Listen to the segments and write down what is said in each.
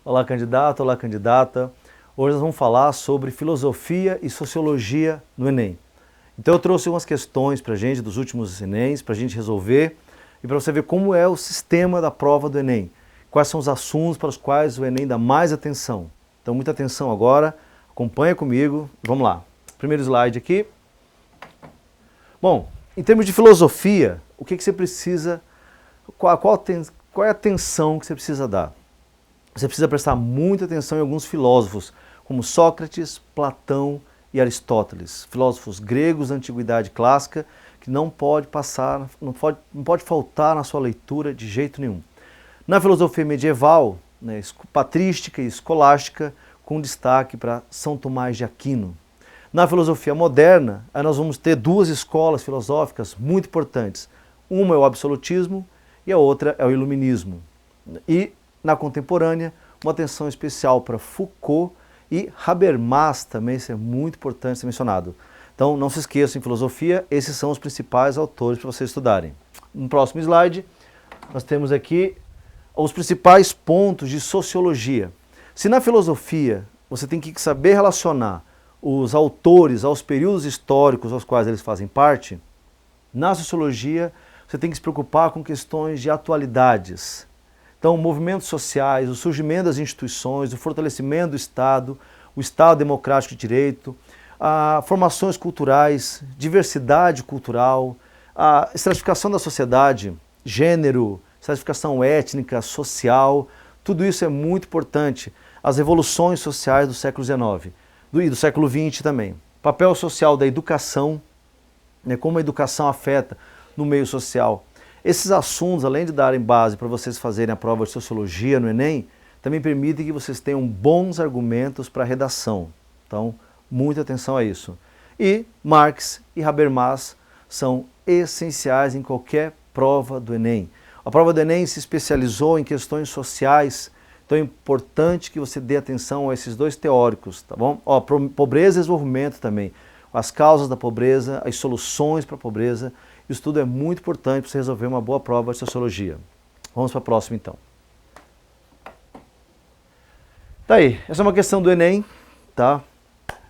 Olá, candidato, olá, candidata. Hoje nós vamos falar sobre filosofia e sociologia no Enem. Então eu trouxe umas questões para a gente dos últimos Enems, para a gente resolver e para você ver como é o sistema da prova do Enem. Quais são os assuntos para os quais o Enem dá mais atenção. Então muita atenção agora, acompanha comigo, vamos lá. Primeiro slide aqui. Bom, em termos de filosofia, o que você precisa, qual é a atenção que você precisa dar? Você precisa prestar muita atenção em alguns filósofos, como Sócrates, Platão e Aristóteles, filósofos gregos da antiguidade clássica, que não pode faltar na sua leitura de jeito nenhum. Na filosofia medieval, né, patrística e escolástica, com destaque para São Tomás de Aquino. Na filosofia moderna, aí nós vamos ter duas escolas filosóficas muito importantes. Uma é o absolutismo e a outra é o iluminismo. E na contemporânea, uma atenção especial para Foucault e Habermas também, isso é muito importante ser mencionado. Então não se esqueçam, em filosofia, esses são os principais autores para vocês estudarem. No próximo slide, nós temos aqui os principais pontos de sociologia. Se na filosofia você tem que saber relacionar os autores aos períodos históricos aos quais eles fazem parte, na sociologia você tem que se preocupar com questões de atualidades. Então, movimentos sociais, o surgimento das instituições, o fortalecimento do Estado, o Estado democrático de direito, formações culturais, diversidade cultural, a estratificação da sociedade, gênero, estratificação étnica, social, tudo isso é muito importante. As revoluções sociais do século XIX e do século XX também. Papel social da educação, né, como a educação afeta no meio social. Esses assuntos, além de darem base para vocês fazerem a prova de sociologia no Enem, também permitem que vocês tenham bons argumentos para a redação. Então, muita atenção a isso. E Marx e Habermas são essenciais em qualquer prova do Enem. A prova do Enem se especializou em questões sociais, então é importante que você dê atenção a esses dois teóricos, tá bom? Ó, pobreza e desenvolvimento também. As causas da pobreza, as soluções para a pobreza. Isso tudo é muito importante para você resolver uma boa prova de sociologia. Vamos para a próxima, então. Tá aí, essa é uma questão do Enem, tá?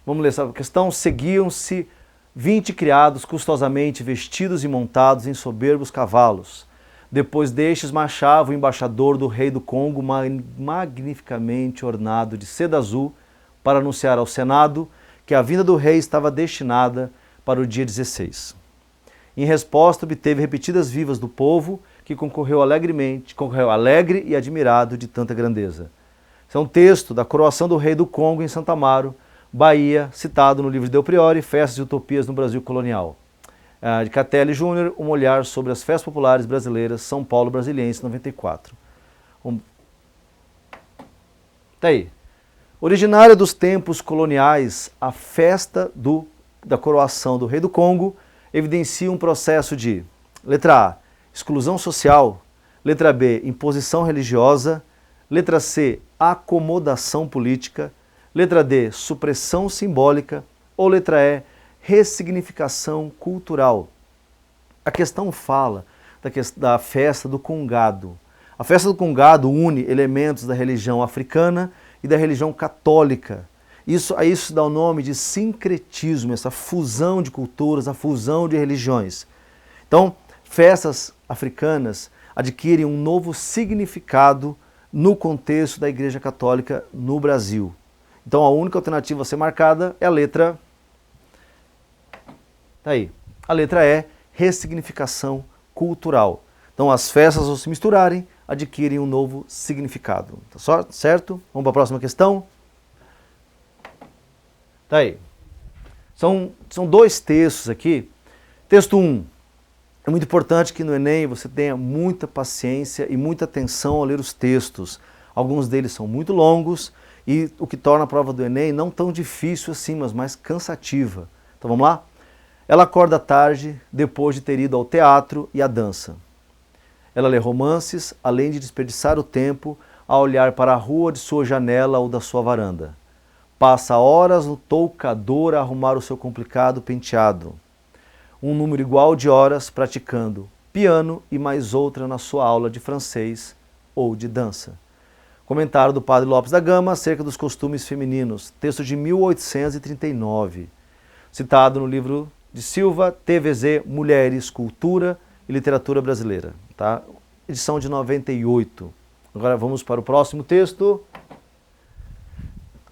Vamos ler essa questão. Seguiam-se 20 criados custosamente vestidos e montados em soberbos cavalos. Depois destes marchava o embaixador do rei do Congo, magnificamente ornado de seda azul, para anunciar ao Senado que a vinda do rei estava destinada para o dia 16. Em resposta, obteve repetidas vivas do povo, que concorreu alegre e admirado de tanta grandeza. Esse é um texto da coroação do rei do Congo em Santa Amaro, Bahia, citado no livro de Del Priore, Festas e Utopias no Brasil Colonial. De Catelli Júnior, um olhar sobre as festas populares brasileiras, São Paulo Brasiliense, 94. Tá aí. Originária dos tempos coloniais, a festa da coroação do rei do Congo evidencia um processo de, letra A, exclusão social, letra B, imposição religiosa, letra C, acomodação política, letra D, supressão simbólica ou letra E, ressignificação cultural. A questão fala da festa do Congado. A festa do Congado une elementos da religião africana e da religião católica. A isso se dá o nome de sincretismo, essa fusão de culturas, a fusão de religiões. Então, festas africanas adquirem um novo significado no contexto da Igreja Católica no Brasil. Então, a única alternativa a ser marcada é a letra... Tá aí. A letra E, ressignificação cultural. Então, as festas, ao se misturarem, adquirem um novo significado. Tá certo? Vamos para a próxima questão? Tá aí. São dois textos aqui. Texto 1. É muito importante que no Enem você tenha muita paciência e muita atenção ao ler os textos. Alguns deles são muito longos e o que torna a prova do Enem não tão difícil assim, mas mais cansativa. Então vamos lá? Ela acorda tarde, depois de ter ido ao teatro e à dança. Ela lê romances, além de desperdiçar o tempo a olhar para a rua de sua janela ou da sua varanda. Passa horas no toucador a arrumar o seu complicado penteado. Um número igual de horas praticando piano e mais outra na sua aula de francês ou de dança. Comentário do Padre Lopes da Gama acerca dos costumes femininos, texto de 1839, citado no livro de Silva, TVZ, Mulheres, Cultura e Literatura Brasileira, tá? Edição de 98. Agora vamos para o próximo texto.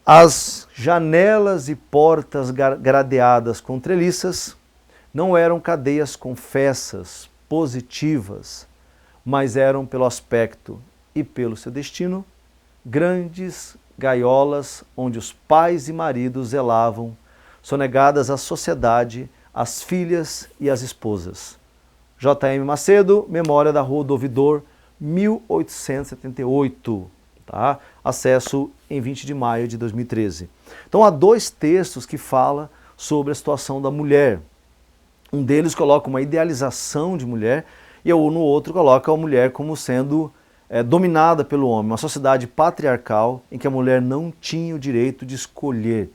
As janelas e portas gradeadas com treliças não eram cadeias confessas, positivas, mas eram pelo aspecto e pelo seu destino grandes gaiolas onde os pais e maridos zelavam, sonegadas à sociedade, as filhas e as esposas. J.M. Macedo, Memória da Rua do Ouvidor, 1878. Tá? Acesso em 20 de maio de 2013. Então há dois textos que falam sobre a situação da mulher. Um deles coloca uma idealização de mulher e no outro coloca a mulher como sendo dominada pelo homem, uma sociedade patriarcal em que a mulher não tinha o direito de escolher.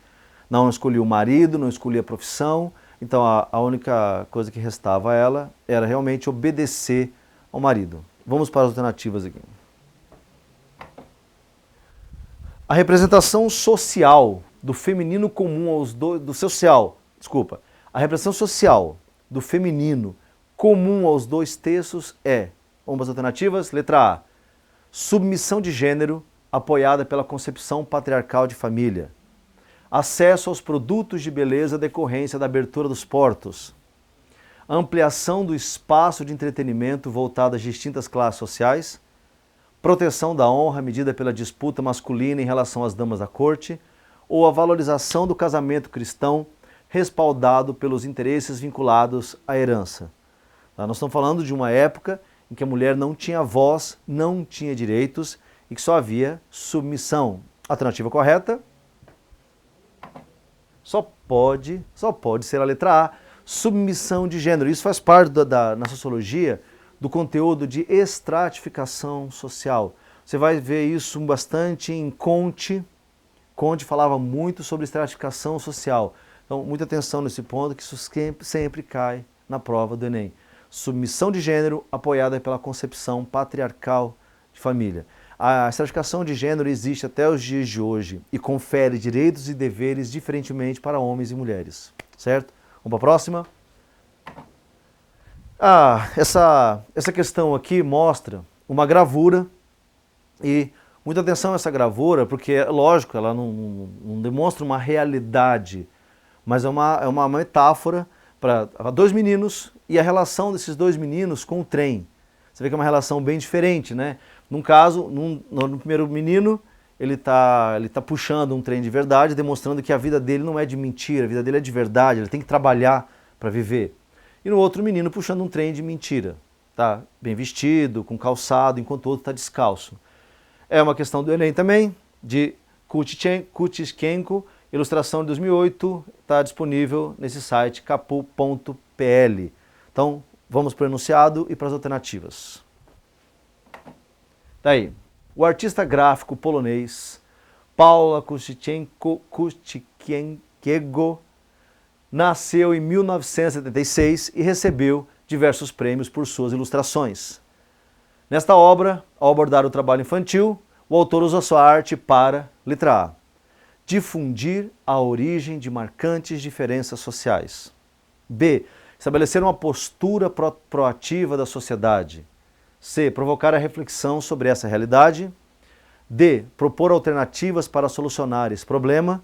Não escolhia o marido, não escolhia a profissão, então a única coisa que restava a ela era realmente obedecer ao marido. Vamos para as alternativas aqui. A representação social do feminino comum aos a representação social do feminino comum aos dois textos é, vamos para as alternativas, letra A, submissão de gênero apoiada pela concepção patriarcal de família. Acesso aos produtos de beleza decorrência da abertura dos portos. Ampliação do espaço de entretenimento voltado às distintas classes sociais. Proteção da honra medida pela disputa masculina em relação às damas da corte. Ou a valorização do casamento cristão respaldado pelos interesses vinculados à herança. Nós estamos falando de uma época em que a mulher não tinha voz, não tinha direitos e que só havia submissão. Alternativa correta? Só pode ser a letra A, submissão de gênero. Isso faz parte na sociologia do conteúdo de estratificação social. Você vai ver isso bastante em Comte. Comte falava muito sobre estratificação social. Então, muita atenção nesse ponto, que isso sempre cai na prova do Enem. Submissão de gênero apoiada pela concepção patriarcal de família. A estratificação de gênero existe até os dias de hoje e confere direitos e deveres diferentemente para homens e mulheres. Certo? Vamos para a próxima? Essa questão aqui mostra uma gravura e muita atenção a essa gravura, porque, lógico, ela não demonstra uma realidade, mas é uma metáfora para dois meninos e a relação desses dois meninos com o trem. Você vê que é uma relação bem diferente, né? Num caso, no primeiro menino, ele tá puxando um trem de verdade, demonstrando que a vida dele não é de mentira, a vida dele é de verdade, ele tem que trabalhar para viver. E no outro menino puxando um trem de mentira, tá bem vestido, com calçado, enquanto o outro está descalço. É uma questão do Enem também, de Kutschenko, ilustração de 2008, está disponível nesse site capu.pl. Então, vamos para o enunciado e para as alternativas. Daí, o artista gráfico polonês Paula Kutschenko nasceu em 1976 e recebeu diversos prêmios por suas ilustrações. Nesta obra, ao abordar o trabalho infantil, o autor usa sua arte para, letra A, difundir a origem de marcantes diferenças sociais. B, estabelecer uma postura proativa da sociedade. C, provocar a reflexão sobre essa realidade. D, propor alternativas para solucionar esse problema.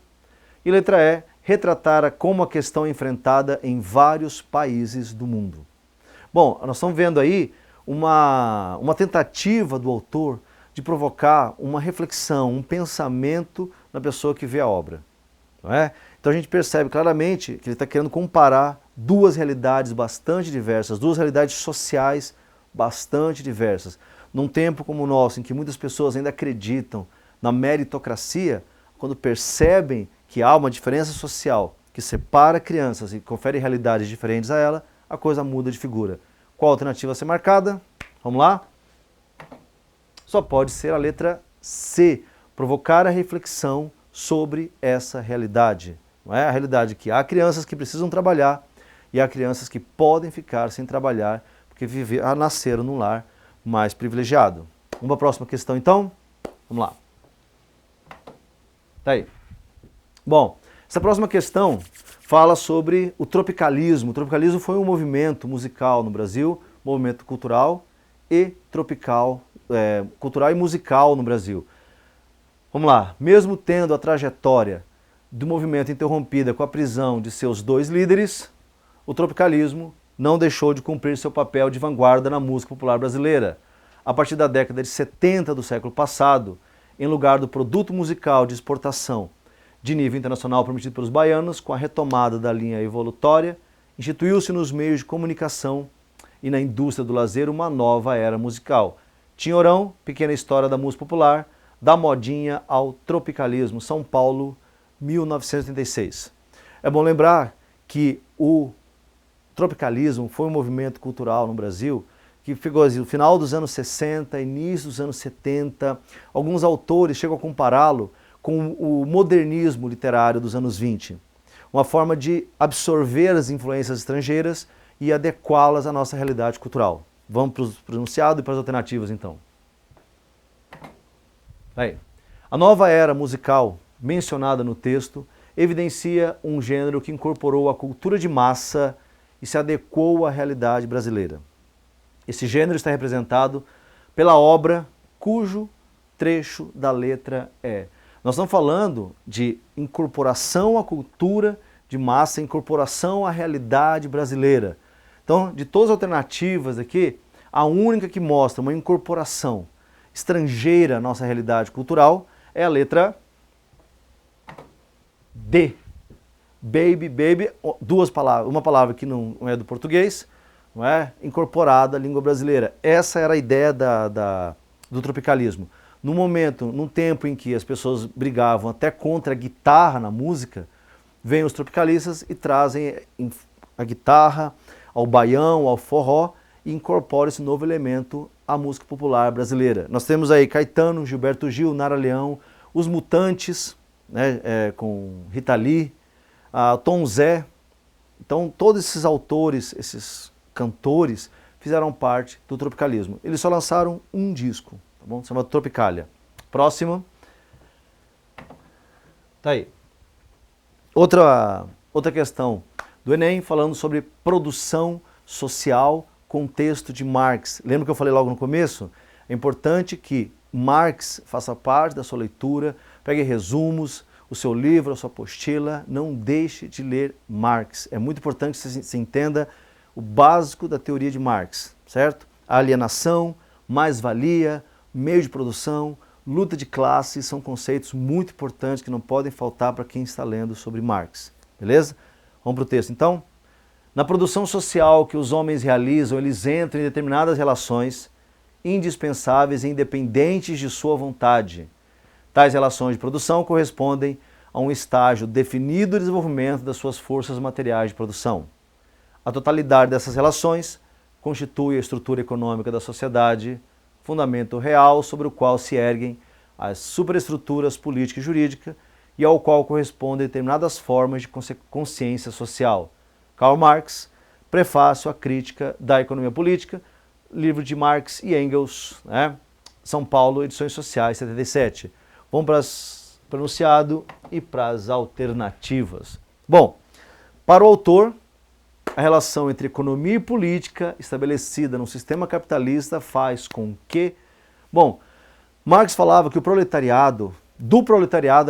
E letra E, retratar como a questão é enfrentada em vários países do mundo. Bom, nós estamos vendo aí uma tentativa do autor de provocar uma reflexão, um pensamento na pessoa que vê a obra. Não é? Então a gente percebe claramente que ele está querendo comparar duas realidades bastante diversas, duas realidades sociais bastante diversas. Num tempo como o nosso, em que muitas pessoas ainda acreditam na meritocracia, quando percebem que há uma diferença social que separa crianças e confere realidades diferentes a ela, a coisa muda de figura. Qual alternativa a ser marcada? Vamos lá? Só pode ser a letra C, provocar a reflexão sobre essa realidade. Não é a realidade que há crianças que precisam trabalhar e há crianças que podem ficar sem trabalhar porque nasceram num lar mais privilegiado. Vamos para a próxima questão então? Vamos lá. Tá aí. Bom, essa próxima questão fala sobre o tropicalismo. O tropicalismo foi um movimento musical no Brasil, movimento cultural e cultural e musical no Brasil. Vamos lá, mesmo tendo a trajetória do movimento interrompida com a prisão de seus dois líderes, o tropicalismo não deixou de cumprir seu papel de vanguarda na música popular brasileira. A partir da década de 70 do século passado, em lugar do produto musical de exportação de nível internacional permitido pelos baianos, com a retomada da linha evolutória, instituiu-se nos meios de comunicação e na indústria do lazer uma nova era musical. Tinhorão, Pequena História da Música Popular, da modinha ao tropicalismo, São Paulo, 1986. É bom lembrar que o tropicalismo foi um movimento cultural no Brasil que ficou no final dos anos 60, início dos anos 70. Alguns autores chegam a compará-lo com o modernismo literário dos anos 20. Uma forma de absorver as influências estrangeiras e adequá-las à nossa realidade cultural. Vamos para o enunciado e para as alternativas, então. Aí. A nova era musical mencionada no texto evidencia um gênero que incorporou a cultura de massa e se adequou à realidade brasileira. Esse gênero está representado pela obra cujo trecho da letra é. Nós estamos falando de incorporação à cultura de massa, incorporação à realidade brasileira. Então, de todas as alternativas aqui, a única que mostra uma incorporação estrangeira à nossa realidade cultural é a letra D. Baby, baby, duas palavras, uma palavra que não é do português, não é? Incorporada à língua brasileira. Essa era a ideia do tropicalismo. No momento, num tempo em que as pessoas brigavam até contra a guitarra na música, vêm os tropicalistas e trazem a guitarra ao baião, ao forró, e incorporam esse novo elemento à música popular brasileira. Nós temos aí Caetano, Gilberto Gil, Nara Leão, Os Mutantes, né, com Rita Lee, Tom Zé. Então todos esses autores, esses cantores, fizeram parte do tropicalismo. Eles só lançaram um disco, tá bom? Chamado Tropicália. Próximo. Tá aí. Outra questão do Enem, falando sobre produção social, contexto de Marx. Lembra que eu falei logo no começo? É importante que Marx faça parte da sua leitura, pegue resumos, o seu livro, a sua apostila, não deixe de ler Marx. É muito importante que você entenda o básico da teoria de Marx, certo? A alienação, mais-valia, meio de produção, luta de classes são conceitos muito importantes que não podem faltar para quem está lendo sobre Marx, beleza? Vamos para o texto então? Na produção social que os homens realizam, eles entram em determinadas relações indispensáveis e independentes de sua vontade. Tais relações de produção correspondem a um estágio definido de desenvolvimento das suas forças materiais de produção. A totalidade dessas relações constitui a estrutura econômica da sociedade, fundamento real sobre o qual se erguem as superestruturas política e jurídica e ao qual correspondem determinadas formas de consciência social. Karl Marx, Prefácio à Crítica da Economia Política, livro de Marx e Engels, né? São Paulo, Edições Sociais, 77. Vamos para o enunciado e para as alternativas. Bom, para o autor, a relação entre economia e política estabelecida no sistema capitalista faz com que... Bom, Marx falava que do proletariado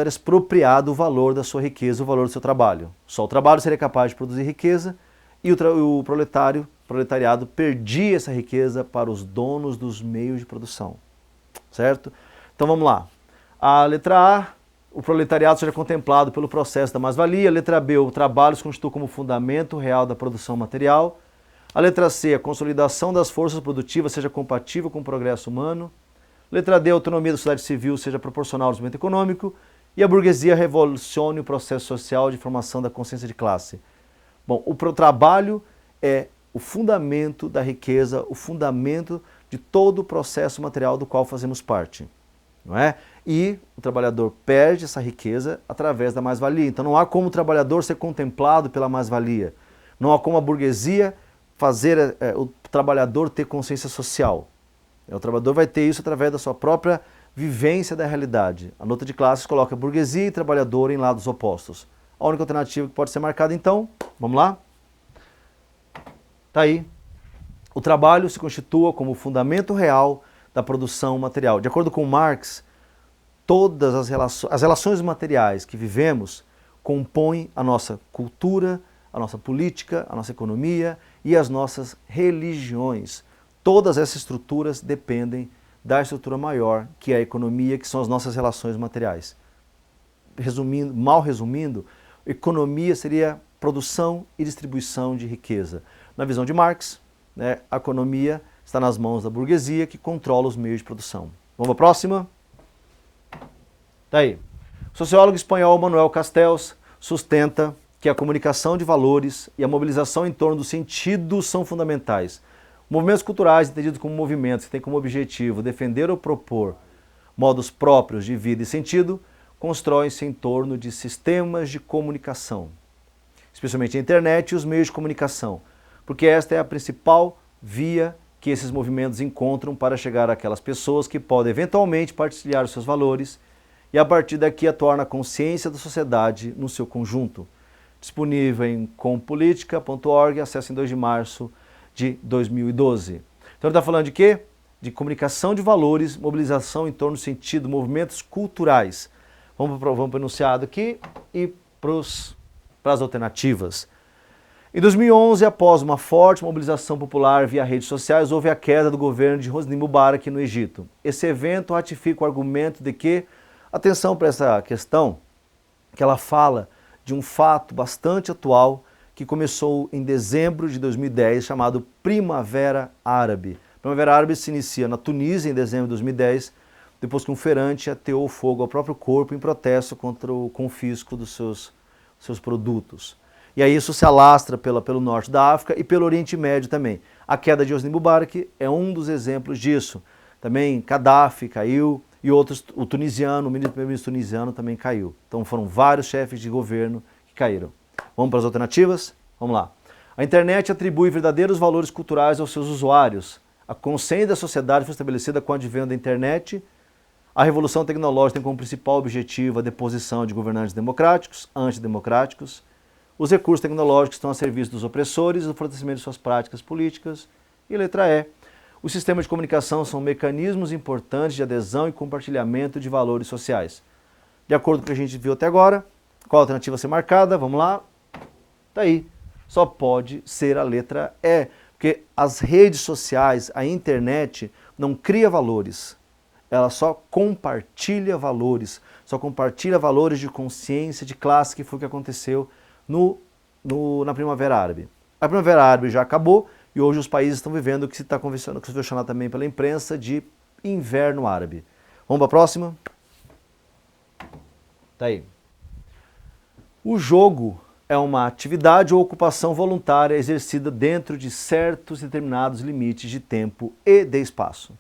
era expropriado o valor da sua riqueza, o valor do seu trabalho. Só o trabalho seria capaz de produzir riqueza e o proletariado perdia essa riqueza para os donos dos meios de produção, certo? Então vamos lá. A letra A, o proletariado seja contemplado pelo processo da mais-valia. A letra B, o trabalho se constitui como fundamento real da produção material. A letra C, a consolidação das forças produtivas seja compatível com o progresso humano. Letra D, a autonomia da sociedade civil seja proporcional ao desenvolvimento econômico. E a burguesia revolucione o processo social de formação da consciência de classe. Bom, o trabalho é o fundamento da riqueza, o fundamento de todo o processo material do qual fazemos parte, não é? E o trabalhador perde essa riqueza através da mais-valia. Então não há como o trabalhador ser contemplado pela mais-valia. Não há como a burguesia fazer o trabalhador ter consciência social. O trabalhador vai ter isso através da sua própria vivência da realidade. A nota de classes coloca burguesia e trabalhador em lados opostos. A única alternativa que pode ser marcada então, vamos lá? Está aí. O trabalho se constitua como o fundamento real da produção material. De acordo com Marx, todas as relações materiais que vivemos compõem a nossa cultura, a nossa política, a nossa economia e as nossas religiões. Todas essas estruturas dependem da estrutura maior, que é a economia, que são as nossas relações materiais. Resumindo, mal resumindo, economia seria produção e distribuição de riqueza. Na visão de Marx, a economia está nas mãos da burguesia, que controla os meios de produção. Vamos para a próxima? Tá aí. O sociólogo espanhol Manuel Castells sustenta que a comunicação de valores e a mobilização em torno do sentido são fundamentais. Movimentos culturais, entendidos como movimentos que têm como objetivo defender ou propor modos próprios de vida e sentido, constroem-se em torno de sistemas de comunicação, especialmente a internet e os meios de comunicação, porque esta é a principal via que esses movimentos encontram para chegar àquelas pessoas que podem eventualmente partilhar os seus valores e a partir daqui atuar na consciência da sociedade no seu conjunto. Disponível em compolitica.org, acesso em 2 de março de 2012. Então ele está falando de quê? De comunicação de valores, mobilização em torno do sentido, movimentos culturais. Vamos para o enunciado aqui e para as alternativas. Em 2011, após uma forte mobilização popular via redes sociais, houve a queda do governo de Hosni Mubarak no Egito. Esse evento ratifica o argumento de que, atenção para essa questão, que ela fala de um fato bastante atual que começou em dezembro de 2010, chamado Primavera Árabe. Primavera Árabe se inicia na Tunísia em dezembro de 2010, depois que um feirante ateou fogo ao próprio corpo em protesto contra o confisco dos seus produtos. E aí isso se alastra pelo norte da África e pelo Oriente Médio também. A queda de Hosni Mubarak é um dos exemplos disso. Também Gaddafi caiu e outros, o primeiro-ministro tunisiano também caiu. Então foram vários chefes de governo que caíram. Vamos para as alternativas? Vamos lá. A internet atribui verdadeiros valores culturais aos seus usuários. A consciência da sociedade foi estabelecida com o advento da internet. A revolução tecnológica tem como principal objetivo a deposição de governantes democráticos, antidemocráticos. Os recursos tecnológicos estão a serviço dos opressores, o fortalecimento de suas práticas políticas. E letra E. Os sistemas de comunicação são mecanismos importantes de adesão e compartilhamento de valores sociais. De acordo com o que a gente viu até agora, qual a alternativa a ser marcada? Vamos lá. Tá aí. Só pode ser a letra E. Porque as redes sociais, a internet, não cria valores. Ela só compartilha valores. Só compartilha valores de consciência, de classe, que foi o que aconteceu na Primavera Árabe. A Primavera Árabe já acabou e hoje os países estão vivendo o que se está convencionado também pela imprensa de inverno árabe. Vamos para a próxima? Tá aí. O jogo é uma atividade ou ocupação voluntária exercida dentro de certos determinados limites de tempo e de espaço,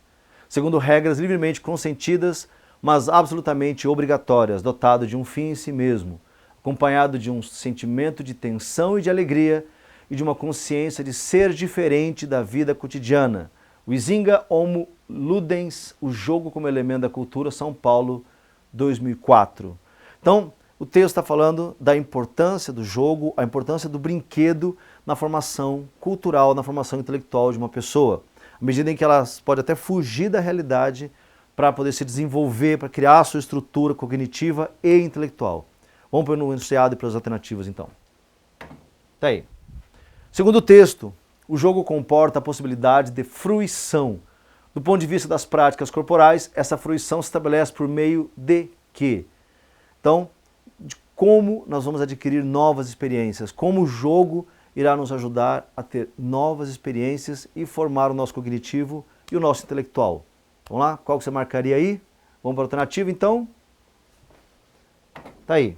segundo regras livremente consentidas, mas absolutamente obrigatórias, dotado de um fim em si mesmo, acompanhado de um sentimento de tensão e de alegria e de uma consciência de ser diferente da vida cotidiana. O Izinga Homo Ludens, o jogo como elemento da cultura, São Paulo, 2004. Então, o texto está falando da importância do jogo, a importância do brinquedo na formação cultural, na formação intelectual de uma pessoa. À medida em que ela pode até fugir da realidade para poder se desenvolver, para criar a sua estrutura cognitiva e intelectual. Vamos para o enunciado e para as alternativas, então. Tá aí. Segundo o texto, o jogo comporta a possibilidade de fruição. Do ponto de vista das práticas corporais, essa fruição se estabelece por meio de quê? Então, de como nós vamos adquirir novas experiências, como o jogo irá nos ajudar a ter novas experiências e formar o nosso cognitivo e o nosso intelectual. Vamos lá? Qual que você marcaria aí? Vamos para a alternativa, então? Tá aí.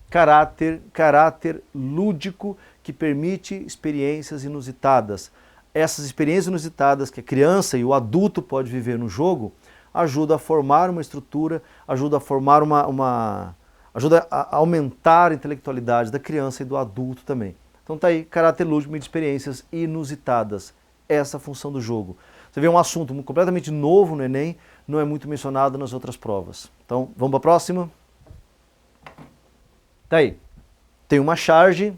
Caráter lúdico que permite experiências inusitadas. Essas experiências inusitadas que a criança e o adulto pode viver no jogo ajuda a formar uma estrutura, ajuda a formar ajuda a aumentar a intelectualidade da criança e do adulto também. Então tá aí, caráter lúdico de experiências inusitadas. Essa é a função do jogo. Você vê um assunto completamente novo no Enem, não é muito mencionado nas outras provas. Então, vamos para a próxima. Tá aí. Tem uma charge.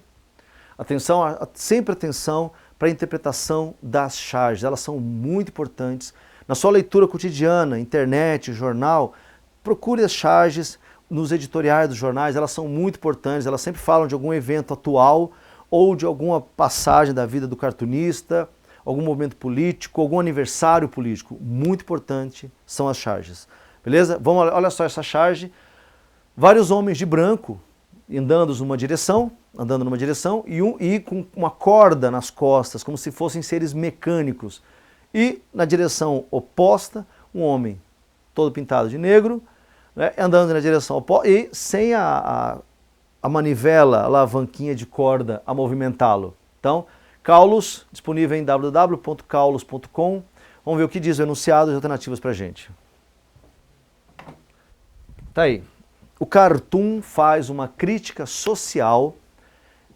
Atenção, sempre atenção para a interpretação das charges. Elas são muito importantes. Na sua leitura cotidiana, internet, jornal, procure as charges nos editoriais dos jornais. Elas são muito importantes. Elas sempre falam de algum evento atual ou de alguma passagem da vida do cartunista, algum momento político, algum aniversário político. Muito importante são as charges. Beleza? Vamos, olha só essa charge. Vários homens de branco andando numa direção e com uma corda nas costas, como se fossem seres mecânicos. E na direção oposta, um homem todo pintado de negro, né, andando na direção oposta e sem a manivela, a alavanquinha de corda a movimentá-lo. Então, Kaulos, disponível em www.kaulos.com. Vamos ver o que diz o enunciado e alternativas para a gente. Tá aí. O cartoon faz uma crítica social.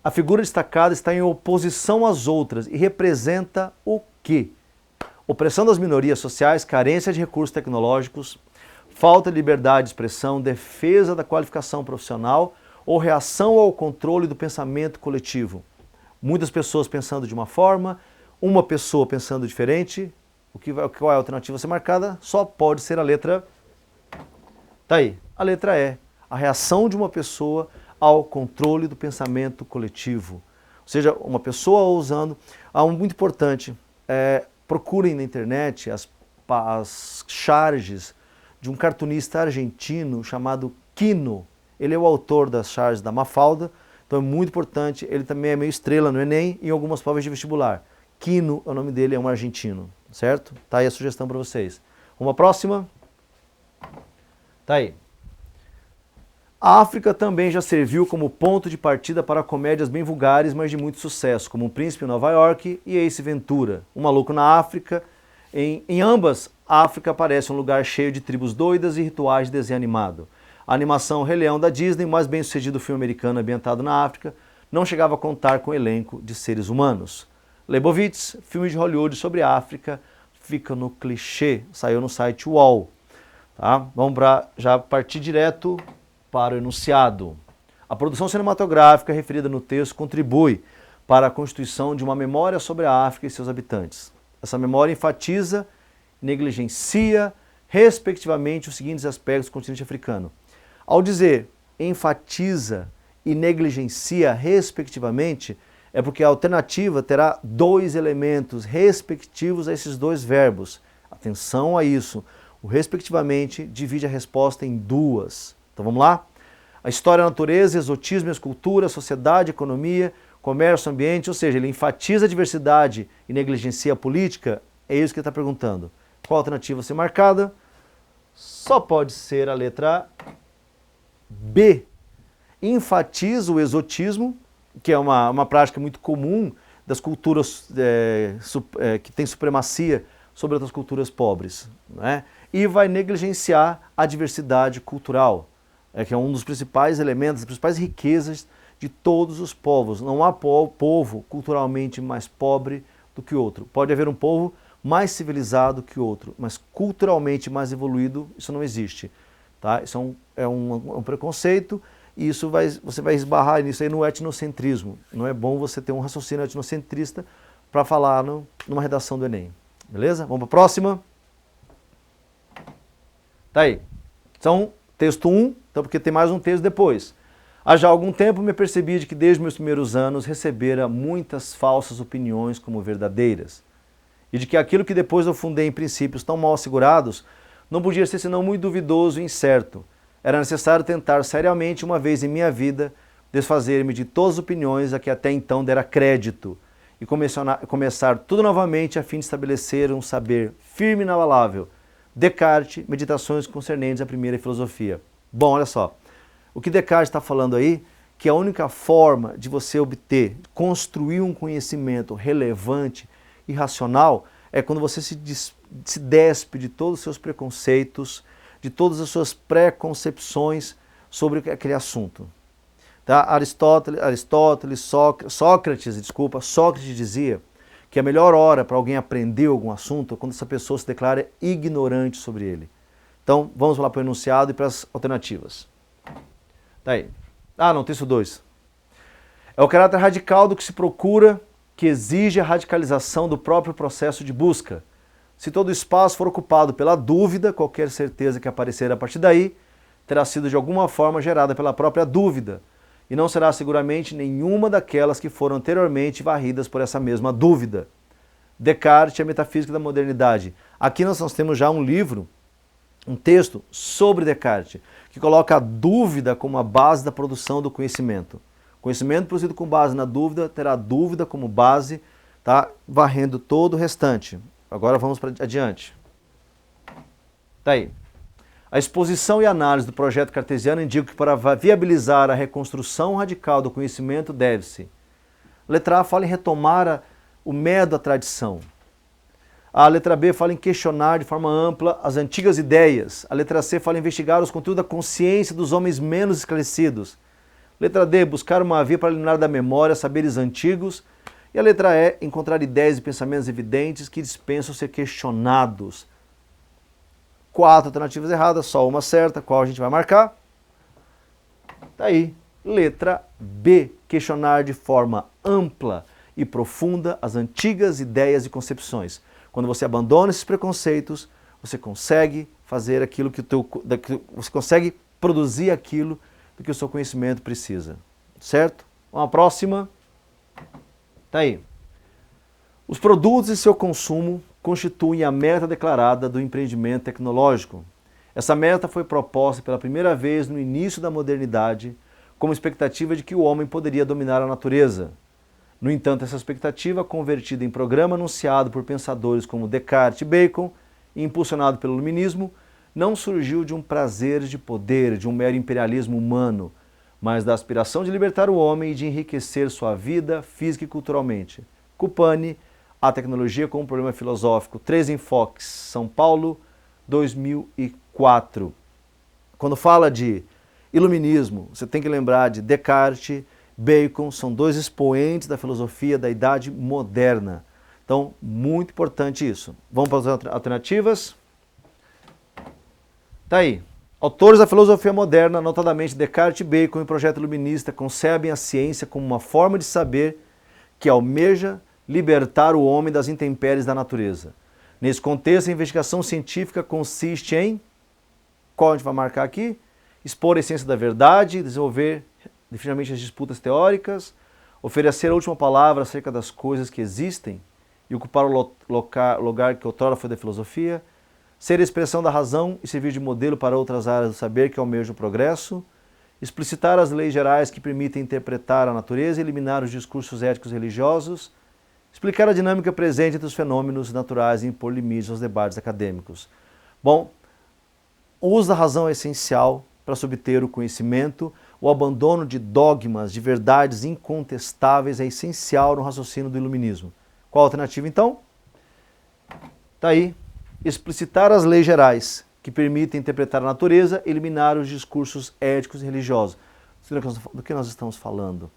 A figura destacada está em oposição às outras e representa o quê? Opressão das minorias sociais, carência de recursos tecnológicos, falta de liberdade de expressão, defesa da qualificação profissional ou reação ao controle do pensamento coletivo. Muitas pessoas pensando de uma forma, uma pessoa pensando diferente. Qual é a alternativa a ser marcada? Só pode ser a letra... Tá aí. A letra E. A reação de uma pessoa ao controle do pensamento coletivo. Ou seja, uma pessoa usando... Algo muito importante, procurem na internet as charges de um cartunista argentino chamado Quino. Ele é o autor das charges da Mafalda, então é muito importante. Ele também é meio estrela no Enem e em algumas provas de vestibular. Quino é o nome dele, é um argentino, certo? Tá aí a sugestão para vocês. Uma próxima? Tá aí. A África também já serviu como ponto de partida para comédias bem vulgares, mas de muito sucesso, como Um Príncipe em Nova York e Ace Ventura. Um Maluco na África. Em ambas, a África parece um lugar cheio de tribos doidas e rituais de desenho animado. A animação Rei Leão da Disney, o mais bem-sucedido filme americano ambientado na África, não chegava a contar com um elenco de seres humanos. Leibovitz, filme de Hollywood sobre a África, fica no clichê, saiu no site UOL. Tá? Vamos já partir direto para o enunciado. A produção cinematográfica referida no texto contribui para a constituição de uma memória sobre a África e seus habitantes. Essa memória enfatiza, negligencia, respectivamente, os seguintes aspectos do continente africano. Ao dizer enfatiza e negligencia, respectivamente, é porque a alternativa terá dois elementos respectivos a esses dois verbos. Atenção a isso. O respectivamente divide a resposta em duas. Então vamos lá? A história, a natureza, exotismo, escultura, sociedade, economia, comércio, ambiente, ou seja, ele enfatiza a diversidade e negligencia a política, é isso que ele está perguntando. Qual a alternativa a ser marcada? Só pode ser a letra B. Enfatiza o exotismo, que é uma prática muito comum das culturas que tem supremacia sobre outras culturas pobres, né? E vai negligenciar a diversidade cultural, que é um dos principais elementos, das principais riquezas de todos os povos. Não há povo culturalmente mais pobre do que outro. Pode haver um povo mais civilizado que outro, mas culturalmente mais evoluído, isso não existe. Tá? Isso é um preconceito e você vai esbarrar nisso aí no etnocentrismo. Não é bom você ter um raciocínio etnocentrista para falar numa redação do Enem. Beleza? Vamos para a próxima. Tá aí. Então, texto 1, então porque tem mais um texto depois. Há já algum tempo me apercebi de que desde meus primeiros anos recebera muitas falsas opiniões como verdadeiras. E de que aquilo que depois eu fundei em princípios tão mal assegurados não podia ser senão muito duvidoso e incerto. Era necessário tentar seriamente uma vez em minha vida desfazer-me de todas as opiniões a que até então dera crédito e começar tudo novamente a fim de estabelecer um saber firme e inabalável. Descartes, Meditações concernentes à primeira filosofia. Bom, olha só. O que Descartes está falando aí, que a única forma de você obter, construir um conhecimento relevante e racional, é quando você se despe de todos os seus preconceitos, de todas as suas preconcepções sobre aquele assunto. Tá? Sócrates dizia que a melhor hora para alguém aprender algum assunto é quando essa pessoa se declara ignorante sobre ele. Então, vamos lá para o enunciado e para as alternativas. Tá aí. Ah, não, texto 2. É o caráter radical do que se procura que exige a radicalização do próprio processo de busca. Se todo o espaço for ocupado pela dúvida, qualquer certeza que aparecer a partir daí terá sido de alguma forma gerada pela própria dúvida, e não será seguramente nenhuma daquelas que foram anteriormente varridas por essa mesma dúvida. Descartes e a metafísica da modernidade. Aqui nós temos já um livro, um texto sobre Descartes, que coloca a dúvida como a base da produção do conhecimento. Conhecimento produzido com base na dúvida terá a dúvida como base, tá? Varrendo todo o restante. Agora vamos para adiante. Tá aí. A exposição e análise do projeto cartesiano indicam que para viabilizar a reconstrução radical do conhecimento deve-se. Letra A fala em retomar o método da tradição. A letra B fala em questionar de forma ampla as antigas ideias. A letra C fala em investigar os conteúdos da consciência dos homens menos esclarecidos. Letra D, buscar uma via para eliminar da memória saberes antigos. E a letra E, encontrar ideias e pensamentos evidentes que dispensam ser questionados. 4 alternativas erradas, só uma certa. Qual a gente vai marcar? Tá aí. Letra B, questionar de forma ampla e profunda as antigas ideias e concepções. Quando você abandona esses preconceitos, você consegue fazer aquilo que você consegue produzir aquilo do que o seu conhecimento precisa. Certo? Uma próxima. Tá aí. Os produtos e seu consumo constituem a meta declarada do empreendimento tecnológico. Essa meta foi proposta pela primeira vez no início da modernidade, como expectativa de que o homem poderia dominar a natureza. No entanto, essa expectativa, convertida em programa anunciado por pensadores como Descartes e Bacon e impulsionado pelo iluminismo, não surgiu de um prazer de poder, de um mero imperialismo humano, mas da aspiração de libertar o homem e de enriquecer sua vida física e culturalmente. Cupani, A Tecnologia como Problema Filosófico, 3 enfoques, São Paulo, 2004. Quando fala de iluminismo, você tem que lembrar de Descartes, Bacon, são 2 expoentes da filosofia da Idade Moderna. Então, muito importante isso. Vamos para as alternativas? Tá aí. Autores da filosofia moderna, notadamente Descartes e Bacon, e o projeto iluminista, concebem a ciência como uma forma de saber que almeja libertar o homem das intempéries da natureza. Nesse contexto, a investigação científica consiste em, qual a gente vai marcar aqui? Expor a essência da verdade, desenvolver definitivamente as disputas teóricas, oferecer a última palavra acerca das coisas que existem e ocupar o lugar que outrora foi da filosofia, ser a expressão da razão e servir de modelo para outras áreas do saber que almejam o progresso, explicitar as leis gerais que permitem interpretar a natureza e eliminar os discursos éticos e religiosos, explicar a dinâmica presente entre os fenômenos naturais e impor limites aos debates acadêmicos. Bom, o uso da razão é essencial para se obter o conhecimento. O abandono de dogmas, de verdades incontestáveis é essencial no raciocínio do iluminismo. Qual a alternativa, então? Está aí. Explicitar as leis gerais que permitem interpretar a natureza, eliminar os discursos éticos e religiosos. Do que nós estamos falando?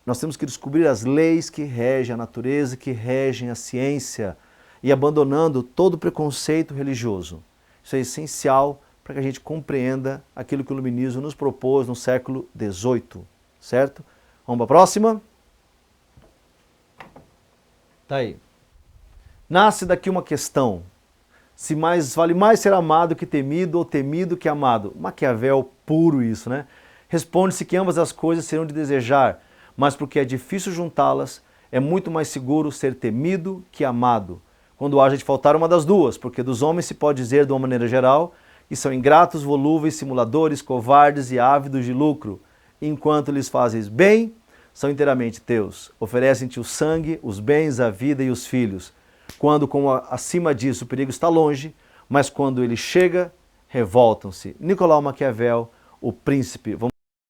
Nós temos que descobrir as leis que regem a natureza, que regem a ciência, e abandonando todo o preconceito religioso. Isso é essencial para que a gente compreenda aquilo que o iluminismo nos propôs no século XVIII, certo? Vamos para a próxima? Tá aí. Nasce daqui uma questão. Se vale mais ser amado que temido ou temido que amado? Maquiavel puro isso, né? Responde-se que ambas as coisas serão de desejar, mas porque é difícil juntá-las, é muito mais seguro ser temido que amado. Quando haja de faltar uma das duas, porque dos homens se pode dizer de uma maneira geral que são ingratos, volúveis, simuladores, covardes e ávidos de lucro. Enquanto lhes fazes bem, são inteiramente teus. Oferecem-te o sangue, os bens, a vida e os filhos. Quando, como acima disso, o perigo está longe, mas quando ele chega, revoltam-se. Nicolau Maquiavel, O Príncipe.